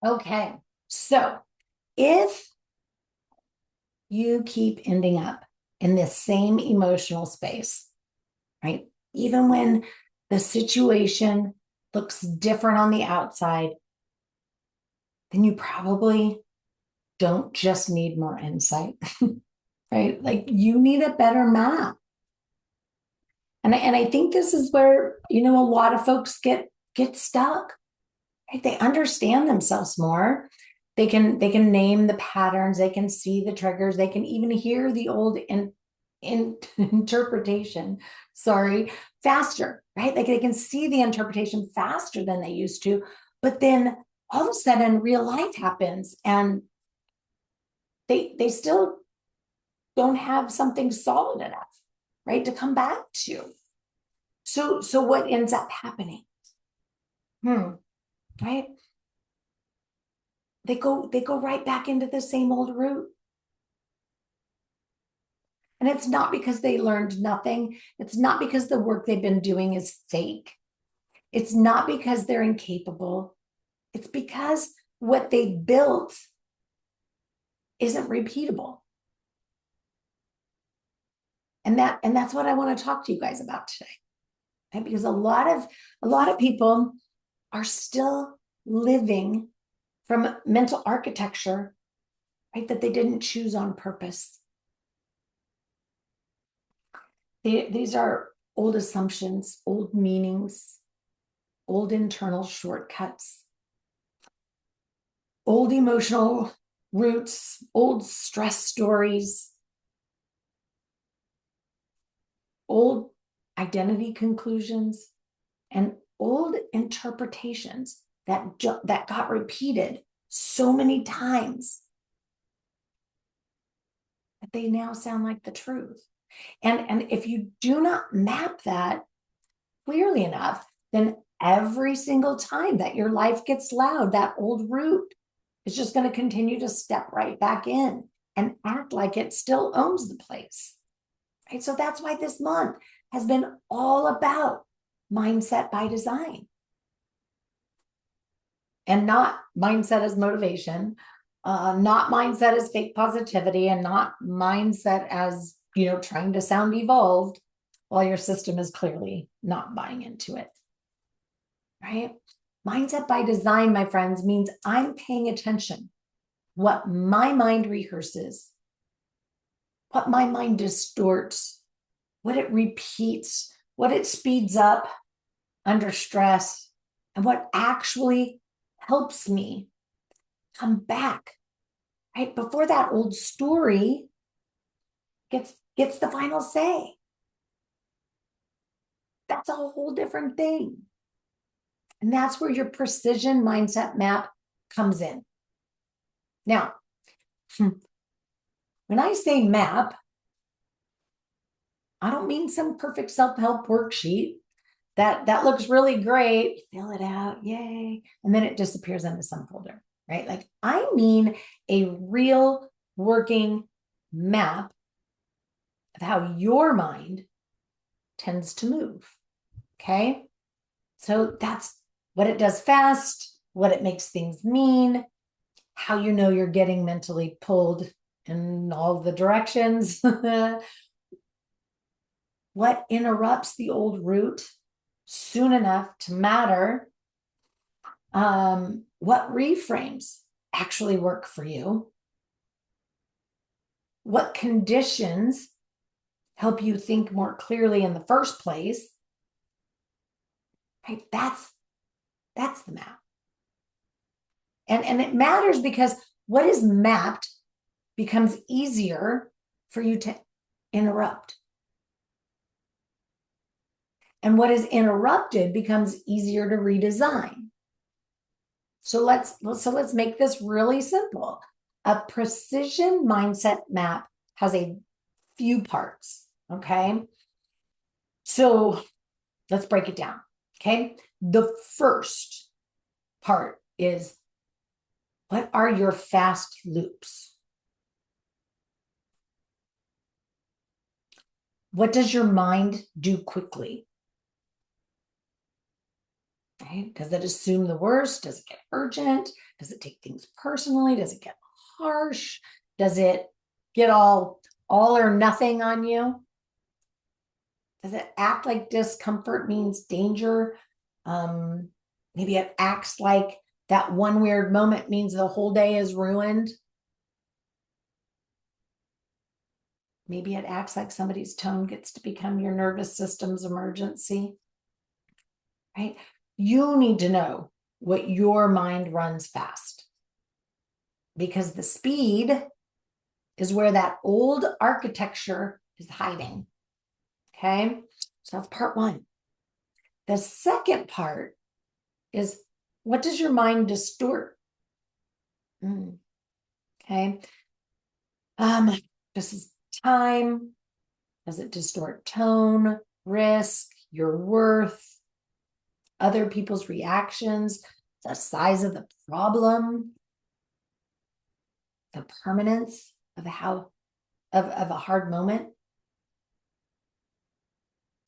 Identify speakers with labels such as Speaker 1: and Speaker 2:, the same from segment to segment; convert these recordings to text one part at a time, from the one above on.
Speaker 1: Okay, so if you keep ending up in this same emotional space, right? Even when the situation looks different on the outside, then you probably don't just need more insight, right? Like you need a better map. And I think this is where, a lot of folks get stuck, right? They understand themselves more. They can name the patterns, they can see the triggers, they can even hear the old interpretation, sorry, faster, right? Like they can see the interpretation faster than they used to. But then all of a sudden real life happens and they still don't have something solid enough, right, to come back to. So what ends up happening? Right? They go right back into the same old route. And it's not because they learned nothing. It's not because the work they've been doing is fake. It's not because they're incapable. It's because what they built isn't repeatable. And that's what I want to talk to you guys about today. Right? Because a lot of people are still living from mental architecture, right, that they didn't choose on purpose. These are old assumptions, old meanings, old internal shortcuts, old emotional roots, old stress stories, old identity conclusions, and old interpretations that got repeated so many times that they now sound like the truth. And if you do not map that clearly enough, then every single time that your life gets loud, that old root is just going to continue to step right back in and act like it still owns the place. Right? So that's why this month has been all about mindset by design and not mindset as motivation, not mindset as fake positivity, and not mindset as, trying to sound evolved while your system is clearly not buying into it. Right? Mindset by design, my friends, means I'm paying attention what my mind rehearses, what my mind distorts, what it repeats, what it speeds up under stress, and what actually helps me come back, right? Before that old story gets the final say. That's a whole different thing. And that's where your precision mindset map comes in. Now, when I say map, I don't mean some perfect self-help worksheet that looks really great, fill it out, yay, and then it disappears into some folder, right? Like I mean a real working map of how your mind tends to move. Okay. So that's what it does fast, what it makes things mean, how you know you're getting mentally pulled in all the directions, what interrupts the old route soon enough to matter, what reframes actually work for you, what conditions help you think more clearly in the first place. Right? That's the map. And it matters because what is mapped becomes easier for you to interrupt. And what is interrupted becomes easier to redesign. So let's make this really simple. A precision mindset map has a few parts, okay? So let's break it down, okay? The first part is, what are your fast loops? What does your mind do quickly? right? Does it assume the worst? Does it get urgent? Does it take things personally? Does it get harsh? Does it get all or nothing on you? Does it act like discomfort means danger? Maybe it acts like that one weird moment means the whole day is ruined. Maybe it acts like somebody's tone gets to become your nervous system's emergency, right? You need to know what your mind runs fast, because the speed is where that old architecture is hiding. Okay, so that's part one. The second part is, what does your mind distort? Okay. This is time. Does it distort tone, risk, your worth, other people's reactions, the size of the problem, the permanence of a hard moment?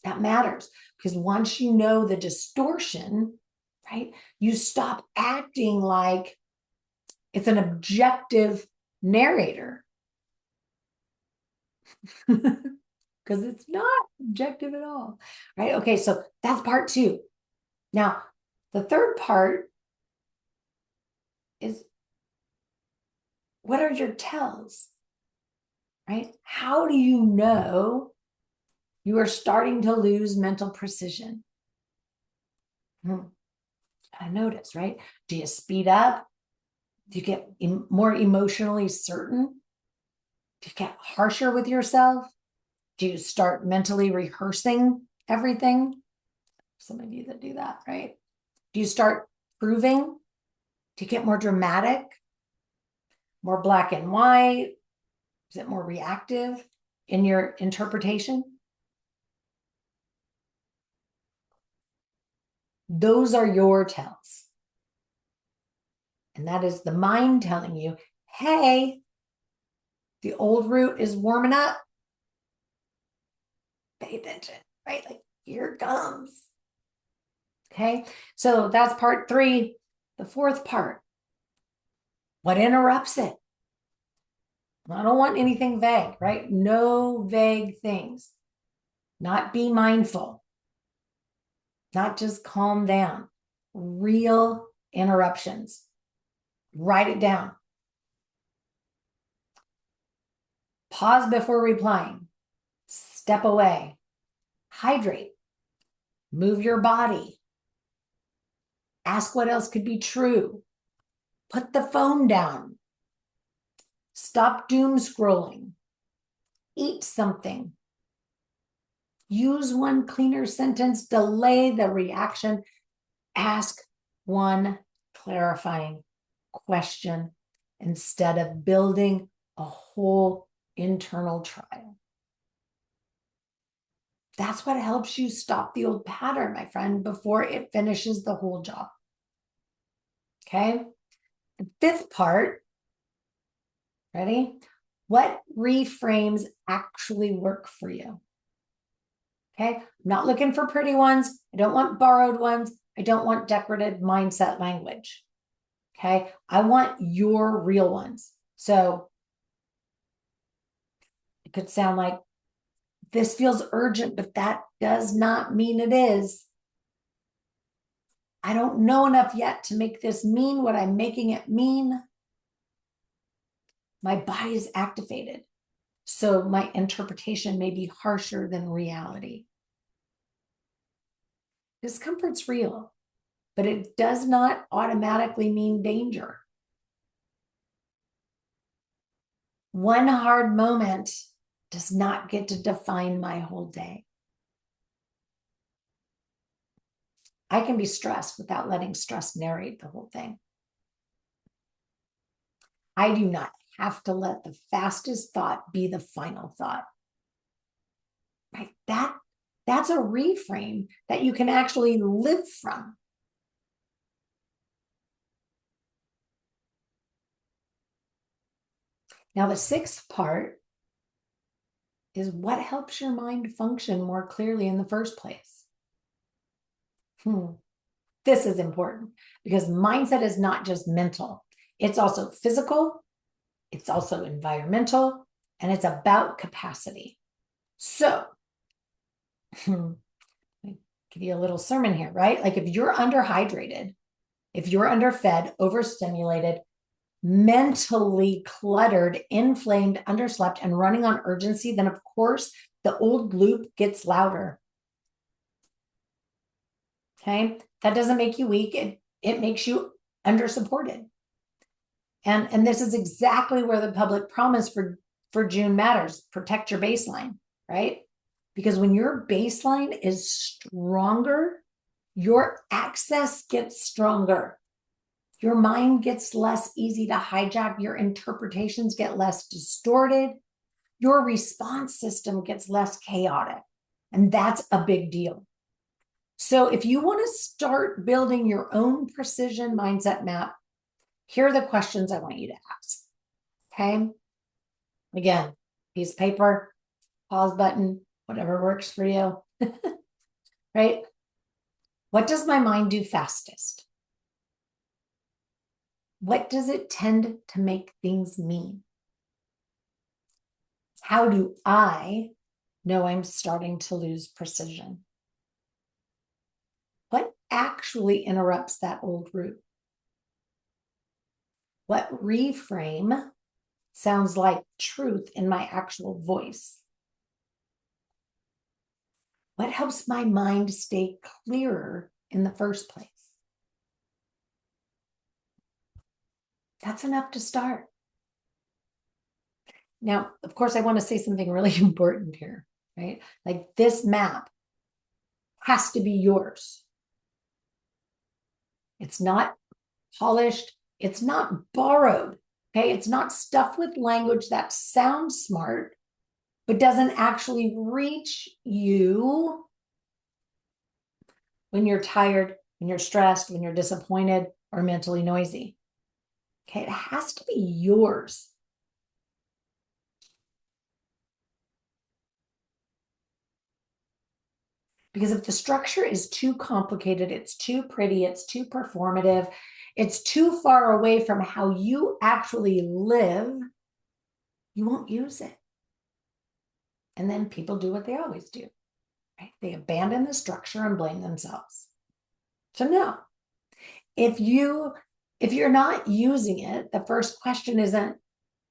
Speaker 1: That matters, because once you know the distortion, right, you stop acting like it's an objective narrator, because it's not objective at all, right? Okay, so that's part two. Now, the third part is, what are your tells, right? How do you know you are starting to lose mental precision? I notice, right? Do you speed up? Do you get more emotionally certain? Do you get harsher with yourself? Do you start mentally rehearsing everything? Some of you that do that, right? Do you start proving? Do you get more dramatic? More black and white? Is it more reactive in your interpretation? Those are your tells. And that is the mind telling you, hey, the old root is warming up. Pay attention, right? Like, here it comes. Okay, so that's part three. The fourth part, what interrupts it? I don't want anything vague, right? No vague things. Not be mindful. Not just calm down. Real interruptions. Write it down. Pause before replying. Step away. Hydrate. Move your body. Ask what else could be true. Put the phone down. Stop doom scrolling. Eat something. Use one cleaner sentence. Delay the reaction. Ask one clarifying question instead of building a whole internal trial. That's what helps you stop the old pattern, my friend, before it finishes the whole job. Okay? The fifth part, ready? What reframes actually work for you? Okay? I'm not looking for pretty ones. I don't want borrowed ones. I don't want decorative mindset language. Okay? I want your real ones. So it could sound like, this feels urgent, but that does not mean it is. I don't know enough yet to make this mean what I'm making it mean. My body is activated, so my interpretation may be harsher than reality. Discomfort's real, but it does not automatically mean danger. One hard moment does not get to define my whole day. I can be stressed without letting stress narrate the whole thing. I do not have to let the fastest thought be the final thought. Right? That's a reframe that you can actually live from. Now, the sixth part is, what helps your mind function more clearly in the first place? This is important because mindset is not just mental. It's also physical. It's also environmental, and it's about capacity. So, give you a little sermon here, right? Like if you're underhydrated, if you're underfed, overstimulated, mentally cluttered, inflamed, underslept, and running on urgency, then of course the old loop gets louder. Okay, that doesn't make you weak. It makes you undersupported. And this is exactly where the public promise for June matters. Protect your baseline, right? Because when your baseline is stronger, your access gets stronger. Your mind gets less easy to hijack. Your interpretations get less distorted. Your response system gets less chaotic. And that's a big deal. So if you want to start building your own precision mindset map, here are the questions I want you to ask. Okay. Again, piece of paper, pause button, whatever works for you. Right? What does my mind do fastest? What does it tend to make things mean? How do I know I'm starting to lose precision? What actually interrupts that old route? What reframe sounds like truth in my actual voice? What helps my mind stay clearer in the first place? That's enough to start. Now, of course, I want to say something really important here, right? Like this map has to be yours. It's not polished. It's not borrowed. Okay. It's not stuffed with language that sounds smart, but doesn't actually reach you when you're tired, when you're stressed, when you're disappointed, or mentally noisy. Okay. It has to be yours. Because if the structure is too complicated, it's too pretty, it's too performative, it's too far away from how you actually live, you won't use it. And then people do what they always do, right? They abandon the structure and blame themselves. So no, if you're not using it, the first question isn't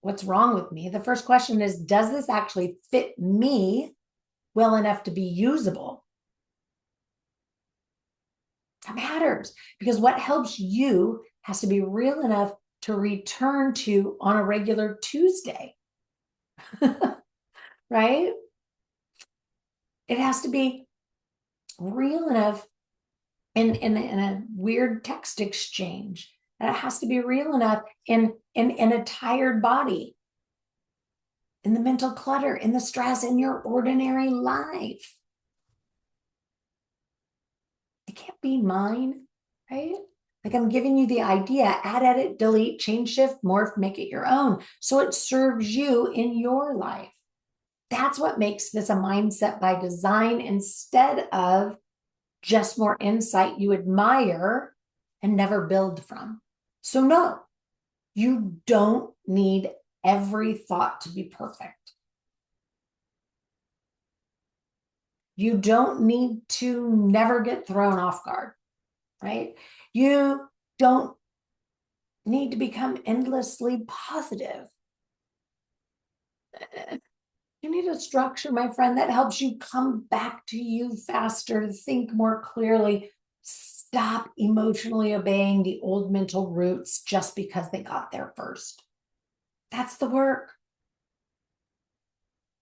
Speaker 1: what's wrong with me. The first question is, does this actually fit me well enough to be usable? That matters because what helps you has to be real enough to return to on a regular Tuesday, right? It has to be real enough in a weird text exchange. And it has to be real enough in a tired body, in the mental clutter, in the stress, in your ordinary life. It can't be mine, right? Like I'm giving you the idea, add, edit, delete, change, shift, morph, make it your own. So it serves you in your life. That's what makes this a mindset by design instead of just more insight you admire and never build from. So no, you don't need every thought to be perfect. You don't need to never get thrown off guard, right? You don't need to become endlessly positive. You need a structure, my friend, that helps you come back to you faster, to think more clearly. Stop emotionally obeying the old mental roots just because they got there first. That's the work.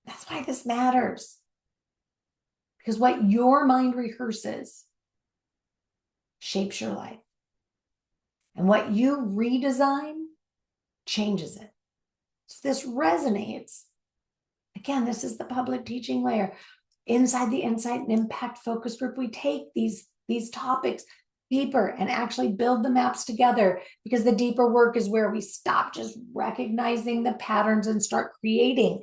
Speaker 1: That's why this matters. Because what your mind rehearses shapes your life. And what you redesign changes it. So this resonates. Again, this is the public teaching layer. Inside the Insight and Impact Focus Group, we take these topics deeper and actually build the maps together, because the deeper work is where we stop just recognizing the patterns and start creating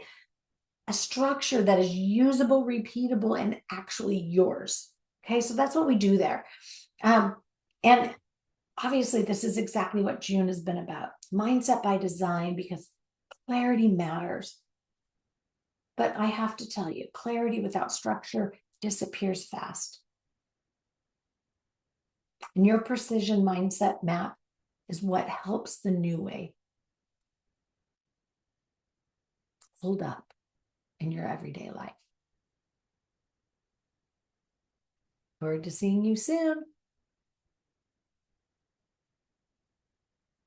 Speaker 1: a structure that is usable, repeatable, and actually yours. Okay, so that's what we do there. And And obviously, this is exactly what June has been about. Mindset by design, because clarity matters. But I have to tell you, clarity without structure disappears fast. And your precision mindset map is what helps the new way hold up in your everyday life. Forward to seeing you soon.